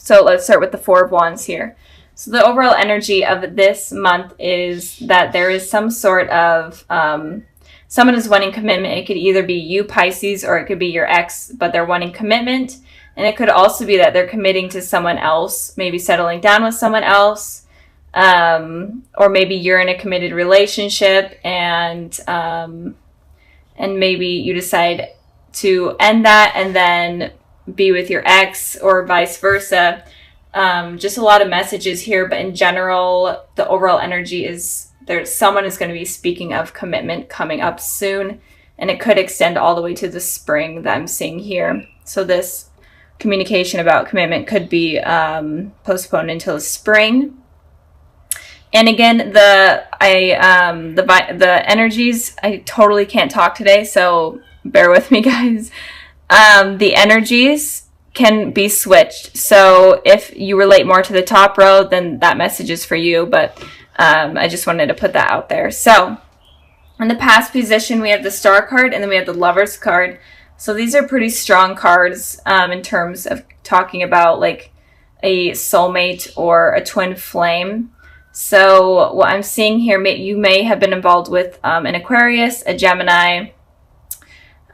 So let's start with the Four of Wands here. So the overall energy of this month is that there is some sort of, someone is wanting commitment. It could either be you, Pisces, or it could be your ex, but they're wanting commitment. And it could also be that they're committing to someone else, maybe settling down with someone else, or maybe you're in a committed relationship and maybe you decide to end that and then be with your ex or vice versa. Just a lot of messages here, but in general, the overall energy is someone is going to be speaking of commitment coming up soon, and it could extend all the way to the spring that I'm seeing here. So this communication about commitment could be postponed until the spring. And again, the energies, I totally can't talk today, so bear with me, guys. The energies can be switched. So if you relate more to the top row, then that message is for you. But I just wanted to put that out there. So in the past position, we have the Star card and then we have the Lovers card. So these are pretty strong cards in terms of talking about like a soulmate or a twin flame. So what I'm seeing here, you may have been involved with an Aquarius, a Gemini,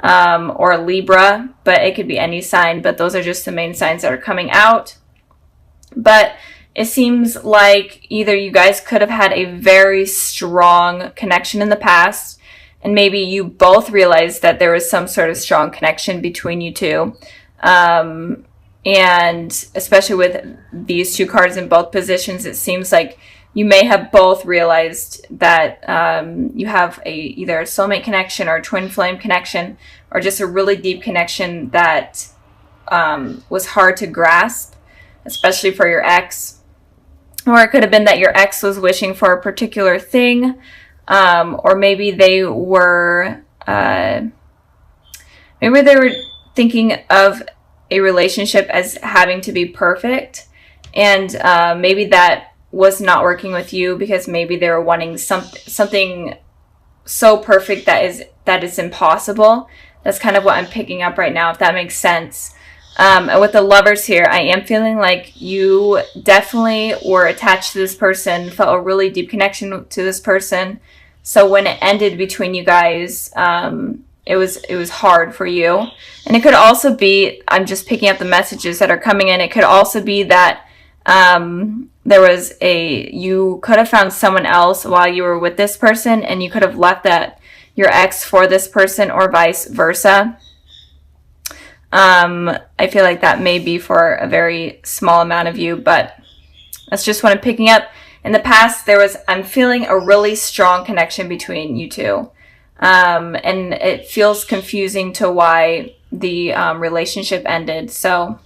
or a Libra, but it could be any sign, but those are just the main signs that are coming out. But it seems like either you guys could have had a very strong connection in the past, and maybe you both realized that there was some sort of strong connection between you two. And especially with these two cards in both positions, it seems like you may have both realized that you have either a soulmate connection or a twin flame connection, or just a really deep connection that was hard to grasp, especially for your ex. Or it could have been that your ex was wishing for a particular thing, or maybe they were thinking of a relationship as having to be perfect, and maybe that was not working with you because maybe they were wanting something so perfect that is impossible. That's kind of what I'm picking up right now, if that makes sense. And with the Lovers here, I am feeling like you definitely were attached to this person, felt a really deep connection to this person. So when it ended between you guys, it was hard for you. And it could also be, I'm just picking up the messages that are coming in, it could also be that you could have found someone else while you were with this person, and you could have left your ex for this person, or vice versa. I feel like that may be for a very small amount of you, but that's just what I'm picking up. In the past, I'm feeling a really strong connection between you two. And it feels confusing to why the relationship ended. So,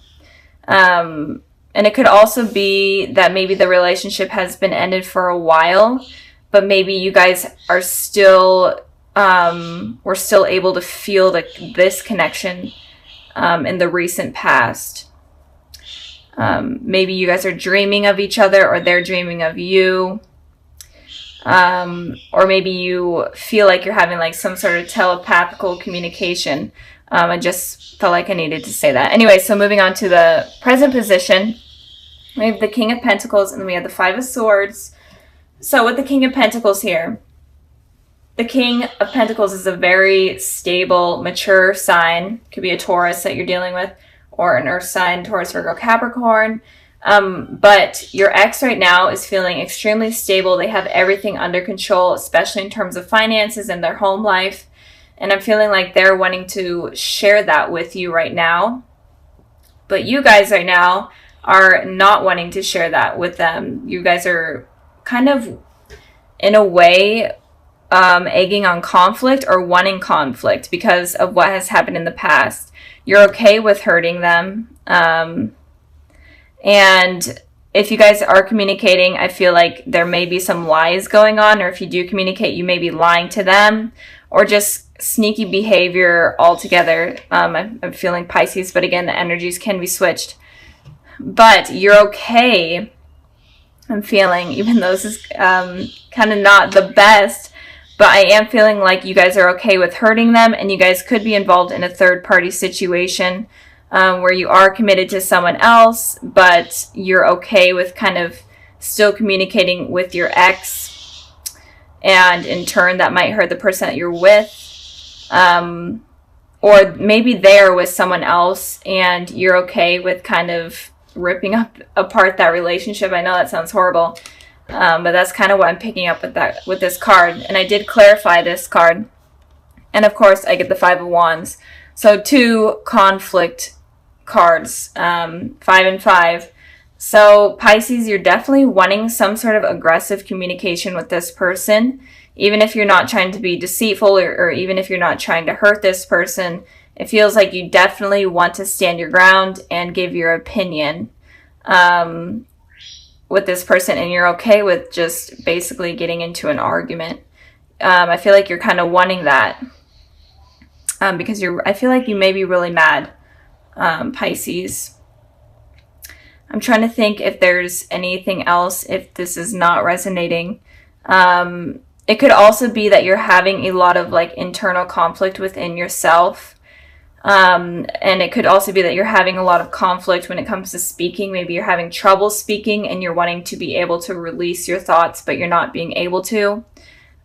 and it could also be that maybe the relationship has been ended for a while, but maybe you guys are still, were still able to feel this connection in the recent past. Maybe you guys are dreaming of each other, or they're dreaming of you. Or maybe you feel like you're having like some sort of telepathical communication. I just felt like I needed to say that. Anyway, so moving on to the present position. We have the King of Pentacles, and then we have the Five of Swords. So with the King of Pentacles here, the King of Pentacles is a very stable, mature sign. Could be a Taurus that you're dealing with, or an Earth sign, Taurus, Virgo, Capricorn. But your ex right now is feeling extremely stable. They have everything under control, especially in terms of finances and their home life. And I'm feeling like they're wanting to share that with you right now. But you guys right now are not wanting to share that with them. You guys are kind of, in a way, egging on conflict or wanting conflict because of what has happened in the past. You're okay with hurting them. And if you guys are communicating, I feel like there may be some lies going on, or if you do communicate, you may be lying to them, or just sneaky behavior altogether. I'm feeling Pisces, but again, the energies can be switched. But you're okay, I'm feeling, even though this is kind of not the best, but I am feeling like you guys are okay with hurting them, and you guys could be involved in a third-party situation. where you are committed to someone else, but you're okay with kind of still communicating with your ex, and in turn that might hurt the person that you're with. Or maybe they're with someone else and you're okay with kind of ripping apart that relationship. I know that sounds horrible, but that's kind of what I'm picking up with this card. And I did clarify this card. And of course, I get the Five of Wands. So 2 conflict cards, 5 and 5. So Pisces, you're definitely wanting some sort of aggressive communication with this person. Even if you're not trying to be deceitful, or even if you're not trying to hurt this person, it feels like you definitely want to stand your ground and give your opinion with this person, and you're okay with just basically getting into an argument. I feel like you're kind of wanting that because I feel like you may be really mad, Pisces. I'm trying to think if there's anything else, if this is not resonating. It could also be that you're having a lot of like internal conflict within yourself. And it could also be that you're having a lot of conflict when it comes to speaking. Maybe you're having trouble speaking and you're wanting to be able to release your thoughts, but you're not being able to.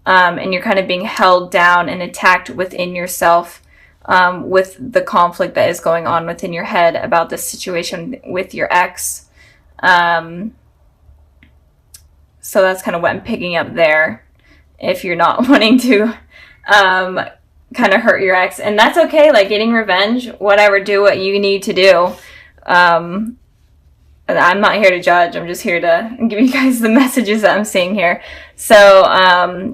And you're kind of being held down and attacked within yourself with the conflict that is going on within your head about this situation with your ex. So that's kind of what I'm picking up there. If you're not wanting to kind of hurt your ex, and that's okay, like getting revenge, whatever, do what you need to do. I'm not here to judge, I'm just here to give you guys the messages that I'm seeing here. So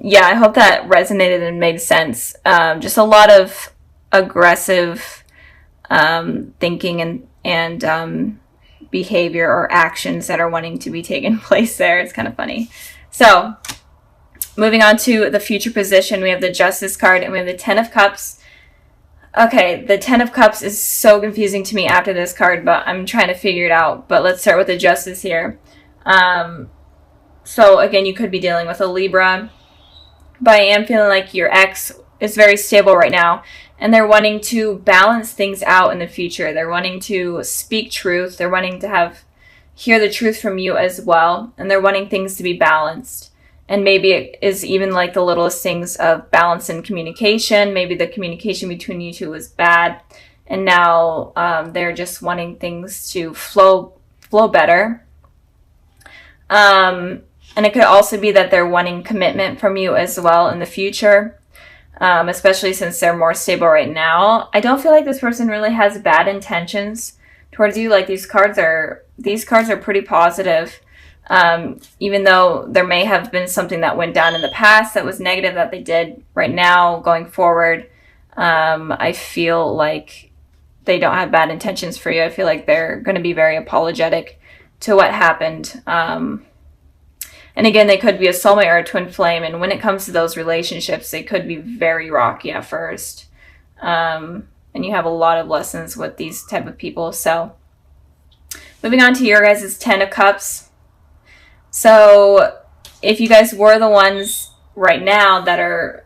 yeah, I hope that resonated and made sense. Just a lot of aggressive thinking and behavior or actions that are wanting to be taken place there. It's kind of funny. So moving on to the future position, we have the Justice card and we have the Ten of Cups. Okay, the Ten of Cups is so confusing to me after this card, but I'm trying to figure it out. But let's start with the Justice here. So again, you could be dealing with a Libra, but I am feeling like your ex is very stable right now, and they're wanting to balance things out in the future. They're wanting to speak truth. They're wanting to hear the truth from you as well, and they're wanting things to be balanced. And maybe it is even like the littlest things of balance in communication. Maybe the communication between you two was bad, and now they're just wanting things to flow better. And it could also be that they're wanting commitment from you as well in the future, especially since they're more stable right now. I don't feel like this person really has bad intentions towards you. Like these cards are pretty positive. Even though there may have been something that went down in the past that was negative that they did, right now, going forward, I feel like they don't have bad intentions for you. I feel like they're going to be very apologetic to what happened. And again, they could be a soulmate or a twin flame. And when it comes to those relationships, they could be very rocky at first. And you have a lot of lessons with these type of people. So moving on to your guys' Ten of Cups. So if you guys were the ones right now that are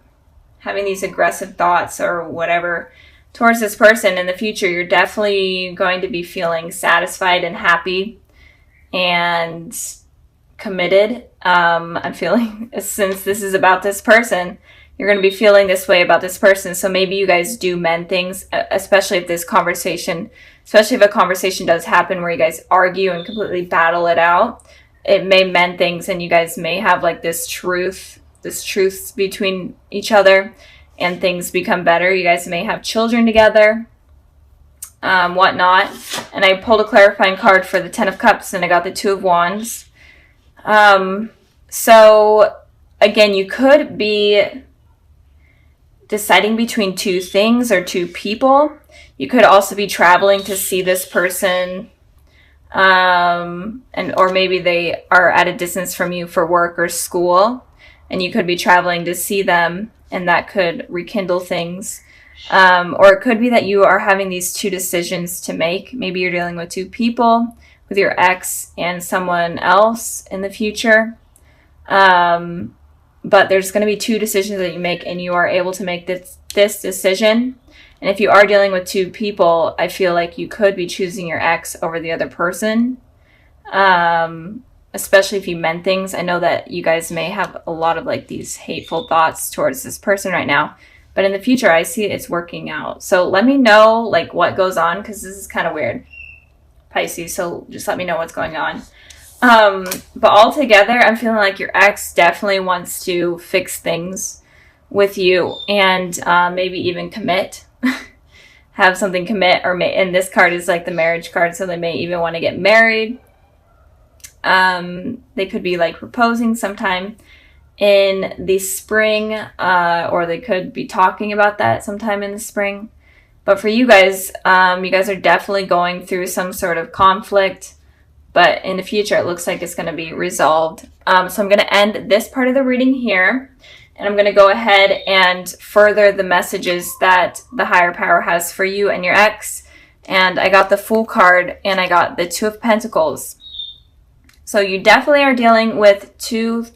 having these aggressive thoughts or whatever towards this person in the future, you're definitely going to be feeling satisfied and happy and committed. I'm feeling, since this is about this person, you're going to be feeling this way about this person. So maybe you guys do mend things, especially if a conversation does happen where you guys argue and completely battle it out. It may mend things, and you guys may have like this truth between each other, and things become better. You guys may have children together, whatnot. And I pulled a clarifying card for the Ten of Cups, and I got the Two of Wands. So again, you could be deciding between two things or two people. You could also be traveling to see this person. Or maybe they are at a distance from you for work or school, and you could be traveling to see them, and that could rekindle things. Or it could be that you are having these two decisions to make. Maybe you're dealing with two people, with your ex and someone else in the future. But there's going to be two decisions that you make, and you are able to make this decision. And if you are dealing with two people, I feel like you could be choosing your ex over the other person. Especially if you meant things. I know that you guys may have a lot of like these hateful thoughts towards this person right now, but in the future, I see it's working out. So let me know like what goes on, because this is kind of weird, Pisces. So just let me know what's going on. But altogether, I'm feeling like your ex definitely wants to fix things with you, and maybe even commit, have something commit, or and this card is like the marriage card, so they may even want to get married. They could be like proposing sometime in the spring, or they could be talking about that sometime in the spring. But for you guys are definitely going through some sort of conflict, but in the future, it looks like it's going to be resolved. So I'm going to end this part of the reading here, and I'm going to go ahead and further the messages that the higher power has for you and your ex. And I got the Fool card, and I got the Two of Pentacles. So you definitely are dealing with two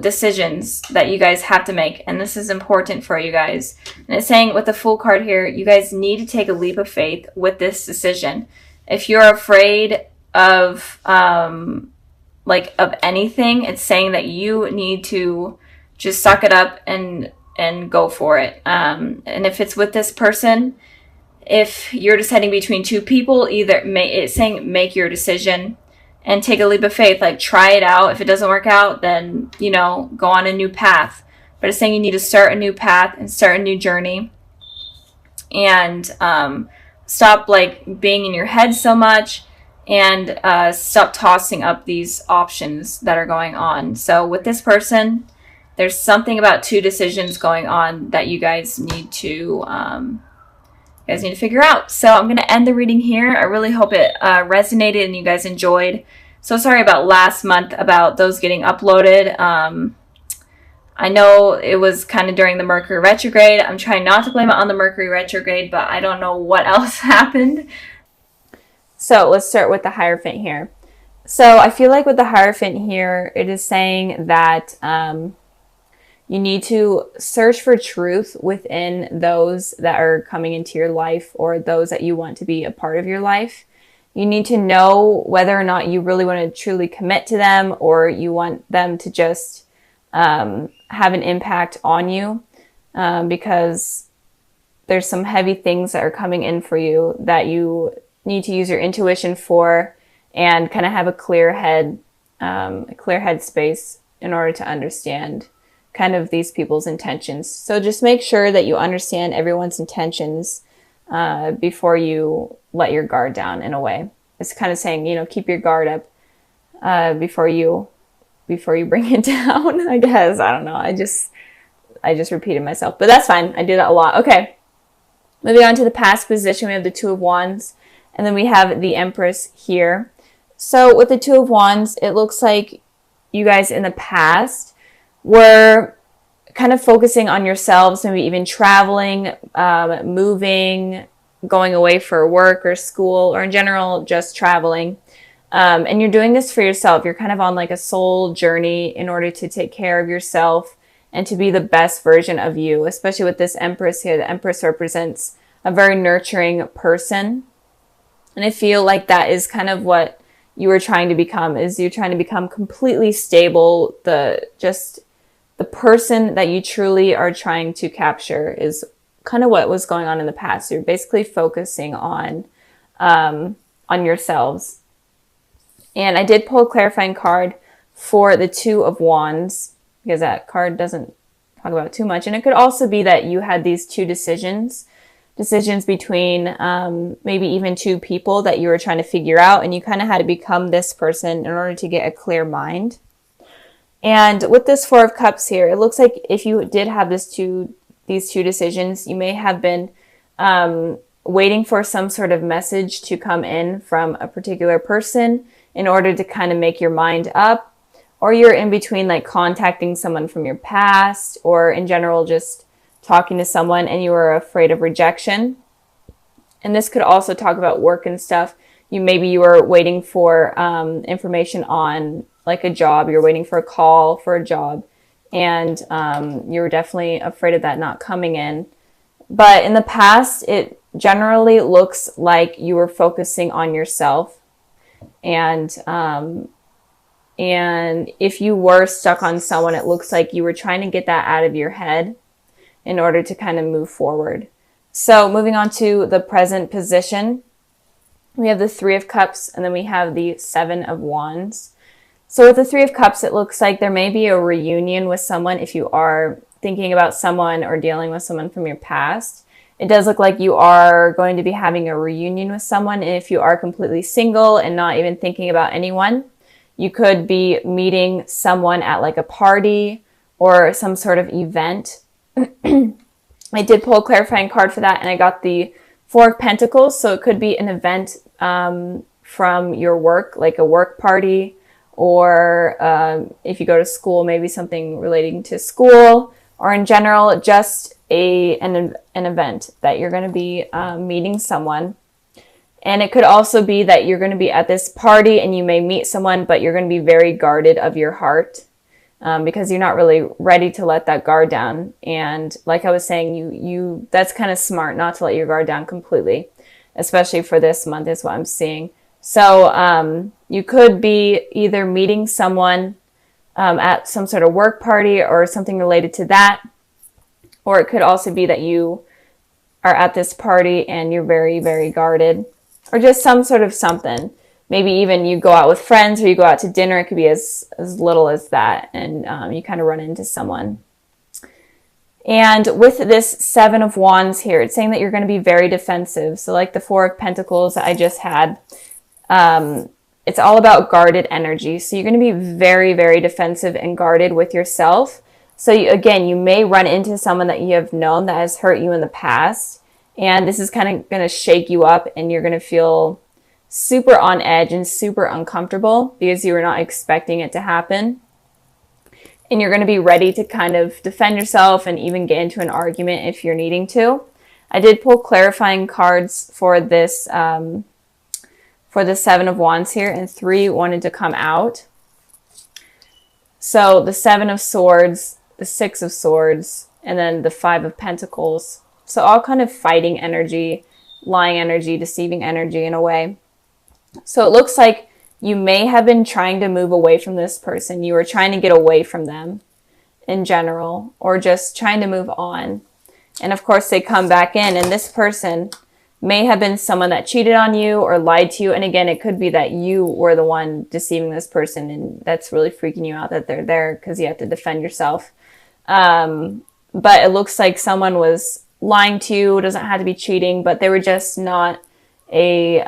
decisions that you guys have to make, and this is important for you guys. And it's saying with the Fool card here, you guys need to take a leap of faith with this decision. If you're afraid of of anything, it's saying that you need to just suck it up and go for it. And if it's with this person, if you're deciding between two people, it's saying make your decision and take a leap of faith. Like, try it out. If it doesn't work out, then, go on a new path. But it's saying you need to start a new path and start a new journey. And stop, being in your head so much. And stop tossing up these options that are going on. So with this person, there's something about two decisions going on that you guys need to figure out. So I'm going to end the reading here. I really hope it resonated and you guys enjoyed. So sorry about last month about those getting uploaded. I know it was kind of during the Mercury retrograde. I'm trying not to blame it on the Mercury retrograde, but I don't know what else happened. So let's start with the Hierophant here. So I feel like with the Hierophant here, it is saying that you need to search for truth within those that are coming into your life, or those that you want to be a part of your life. You need to know whether or not you really want to truly commit to them, or you want them to just have an impact on you, because there's some heavy things that are coming in for you that you need to use your intuition for, and kind of have a clear head space in order to understand kind of these people's intentions. So just make sure that you understand everyone's intentions before you let your guard down, in a way. It's kind of saying, keep your guard up before you bring it down, I guess. I don't know. I just repeated myself, but that's fine. I do that a lot. Okay. Moving on to the past position, we have the Two of Wands, and then we have the Empress here. So with the Two of Wands, it looks like you guys in the past were kind of focusing on yourselves, maybe even traveling, moving, going away for work or school, or in general, just traveling. And you're doing this for yourself. You're kind of on like a soul journey in order to take care of yourself and to be the best version of you, especially with this Empress here. The Empress represents a very nurturing person. And I feel like that is kind of what you were trying to become, is you're trying to become completely stable. The person that you truly are trying to capture is kind of what was going on in the past. You're basically focusing on yourselves. And I did pull a clarifying card for the Two of Wands, because that card doesn't talk about too much. And it could also be that you had these two decisions between maybe even two people that you were trying to figure out, and you kind of had to become this person in order to get a clear mind. And with this Four of Cups here, it looks like if you did have these two decisions, you may have been waiting for some sort of message to come in from a particular person in order to kind of make your mind up, or you're in between like contacting someone from your past, or in general just talking to someone and you were afraid of rejection. And this could also talk about work and stuff. Maybe you were waiting for information on like a job. You're waiting for a call for a job, and you were definitely afraid of that not coming in. But in the past, it generally looks like you were focusing on yourself. And if you were stuck on someone, it looks like you were trying to get that out of your head in order to kind of move forward. So moving on to the present position, we have the Three of Cups, and then we have the Seven of Wands. So with the Three of Cups, it looks like there may be a reunion with someone if you are thinking about someone or dealing with someone from your past. It does look like you are going to be having a reunion with someone. And if you are completely single and not even thinking about anyone, you could be meeting someone at like a party or some sort of event. I did pull a clarifying card for that, and I got the Four of Pentacles. So it could be an event from your work, like a work party, or if you go to school, maybe something relating to school, or in general, just an event that you're going to be meeting someone. And it could also be that you're going to be at this party and you may meet someone, but you're going to be very guarded of your heart because you're not really ready to let that guard down. And like I was saying, you that's kind of smart not to let your guard down completely, especially for this month is what I'm seeing. So you could be either meeting someone at some sort of work party or something related to that. Or it could also be that you are at this party and you're very, very guarded. Or just some sort of something. Maybe even you go out with friends or you go out to dinner. It could be as little as that. And you kind of run into someone. And with this Seven of Wands here, it's saying that you're going to be very defensive. So like the Four of Pentacles that I just had, it's all about guarded energy. So you're going to be very, very defensive and guarded with yourself. So again, you may run into someone that you have known that has hurt you in the past. And this is kind of going to shake you up and you're going to feel super on edge and super uncomfortable because you were not expecting it to happen. And you're going to be ready to kind of defend yourself and even get into an argument if you're needing to. I did pull clarifying cards for this, for the Seven of Wands here, and 3 wanted to come out. So the Seven of Swords, the Six of Swords, and then the Five of Pentacles. So all kind of fighting energy, lying energy, deceiving energy in a way. So it looks like you may have been trying to move away from this person. You were trying to get away from them in general, or just trying to move on. And of course they come back in, and this person may have been someone that cheated on you or lied to you. And again, it could be that you were the one deceiving this person, and that's really freaking you out that they're there because you have to defend yourself. But it looks like someone was lying to you. It doesn't have to be cheating, but they were just not a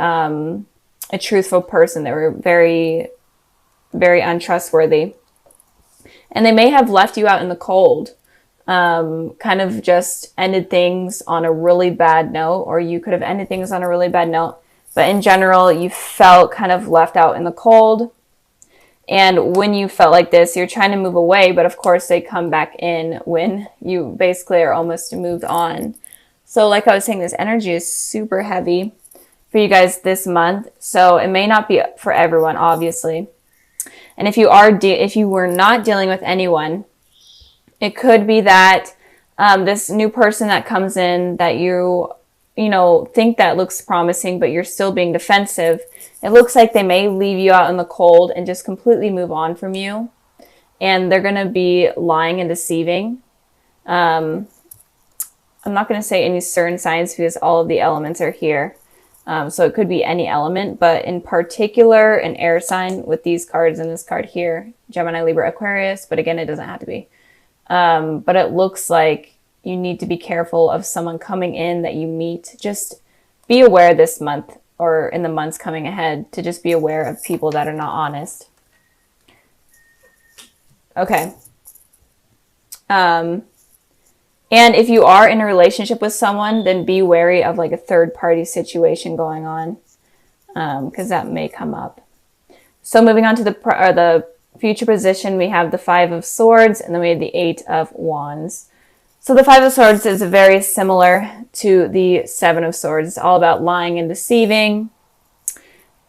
truthful person. They were very, very untrustworthy. And they may have left you out in the cold, kind of just ended things on a really bad note, or you could have ended things on a really bad note. But in general, you felt kind of left out in the cold. And when you felt like this, you're trying to move away, but of course they come back in when you basically are almost moved on. So like I was saying, this energy is super heavy for you guys this month. So it may not be for everyone, obviously. And if you were not dealing with anyone, it could be that this new person that comes in that you think that looks promising, but you're still being defensive. It looks like they may leave you out in the cold and just completely move on from you. And they're going to be lying and deceiving. I'm not going to say any certain signs because all of the elements are here. So it could be any element, but in particular, an air sign with these cards and this card here, Gemini, Libra, Aquarius. But again, it doesn't have to be. But it looks like you need to be careful of someone coming in that you meet. Just be aware this month or in the months coming ahead to just be aware of people that are not honest. Okay. And if you are in a relationship with someone, then be wary of like a third party situation going on, because that may come up. So moving on to the future position, we have the Five of Swords, and then we have the Eight of Wands. So the Five of Swords is very similar to the Seven of Swords. It's all about lying and deceiving.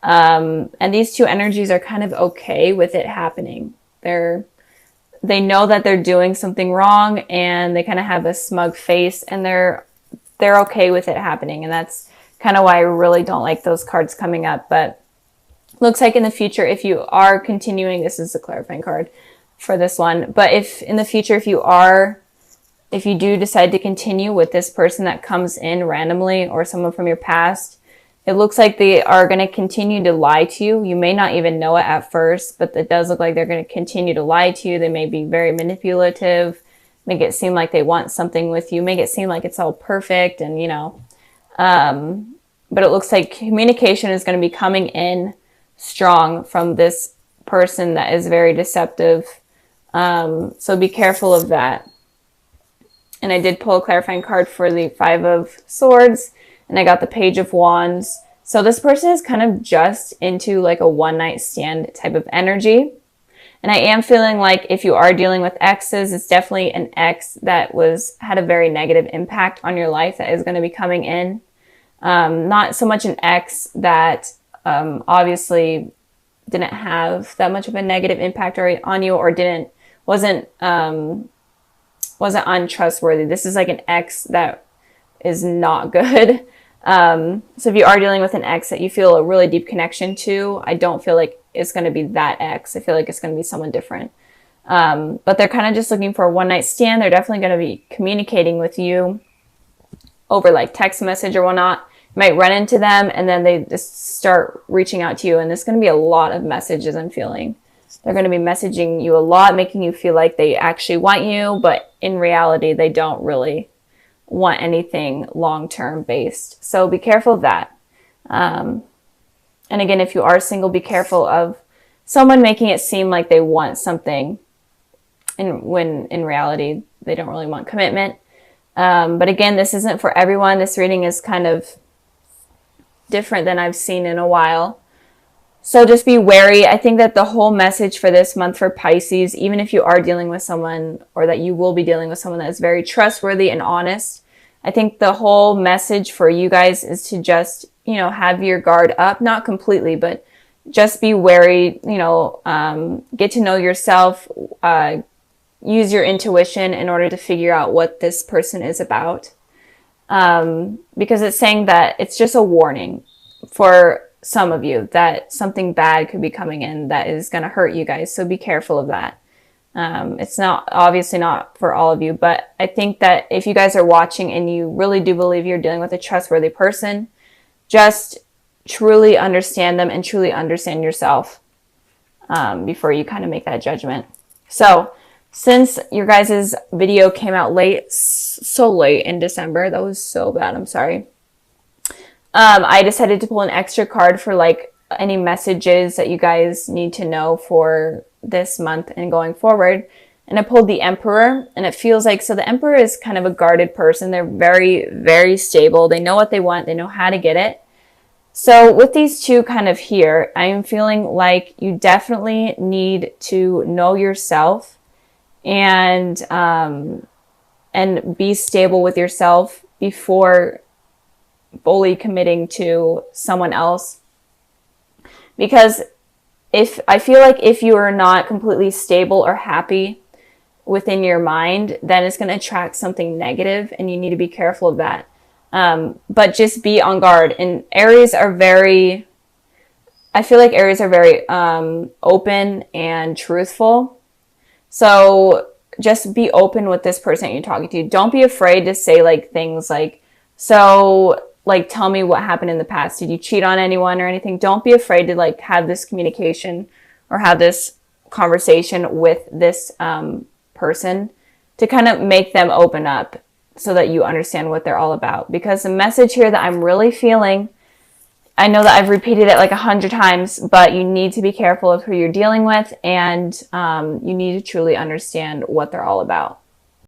And these two energies are kind of okay with it happening. They know that they're doing something wrong, and they kind of have a smug face, and they're they're okay with it happening. And that's kind of why I really don't like those cards coming up. But looks like in the future, if you are continuing, this is the clarifying card for this one. But if in the future, if you do decide to continue with this person that comes in randomly or someone from your past, it looks like they are going to continue to lie to you. You may not even know it at first, but it does look like they're going to continue to lie to you. They may be very manipulative, make it seem like they want something with you, make it seem like it's all perfect, and but it looks like communication is going to be coming in strong from this person that is very deceptive. So be careful of that. And I did pull a clarifying card for the 5 of Swords, and I got the Page of Wands. So this person is kind of just into like a one-night stand type of energy. And I am feeling like if you are dealing with exes, it's definitely an ex that had a very negative impact on your life that is going to be coming in. Not so much an ex that obviously didn't have that much of a negative impact on you, or wasn't untrustworthy. This is like an ex that is not good. So if you are dealing with an ex that you feel a really deep connection to, I don't feel like it's going to be that ex. I feel like it's going to be someone different. But they're kind of just looking for a one-night stand. They're definitely going to be communicating with you over like text message or whatnot. You might run into them and then they just start reaching out to you. And there's going to be a lot of messages I'm feeling. They're going to be messaging you a lot, making you feel like they actually want you, but in reality, they don't really want anything long-term based. So be careful of that. And again, if you are single, be careful of someone making it seem like they want something when in reality, they don't really want commitment. But again, this isn't for everyone. This reading is kind of different than I've seen in a while. So just be wary. I think that the whole message for this month for Pisces, even if you are dealing with someone, or that you will be dealing with someone that is very trustworthy and honest, I think the whole message for you guys is to just, have your guard up, not completely, but just be wary, get to know yourself, use your intuition in order to figure out what this person is about. Because it's saying that it's just a warning for some of you that something bad could be coming in that is going to hurt you guys. So be careful of that. It's obviously not for all of you, but I think that if you guys are watching and you really do believe you're dealing with a trustworthy person, just truly understand them and truly understand yourself before you kind of make that judgment. So since your guys' video came out so late in December, that was so bad, I'm sorry. I decided to pull an extra card for like any messages that you guys need to know for this month and going forward. And I pulled the Emperor, and it feels like, so the Emperor is kind of a guarded person. They're very, very stable. They know what they want. They know how to get it. So with these two kind of here, I'm feeling like you definitely need to know yourself and be stable with yourself before fully committing to someone else. Because I feel like if you are not completely stable or happy within your mind, then it's going to attract something negative, and you need to be careful of that. But just be on guard. And Aries are very open and truthful. So just be open with this person that you're talking to. Don't be afraid to say like things like, so like, tell me what happened in the past. Did you cheat on anyone or anything? Don't be afraid to like have this communication or have this conversation with this person to kind of make them open up so that you understand what they're all about. Because the message here that I'm really feeling, I know that I've repeated it like 100 times, but you need to be careful of who you're dealing with, and you need to truly understand what they're all about.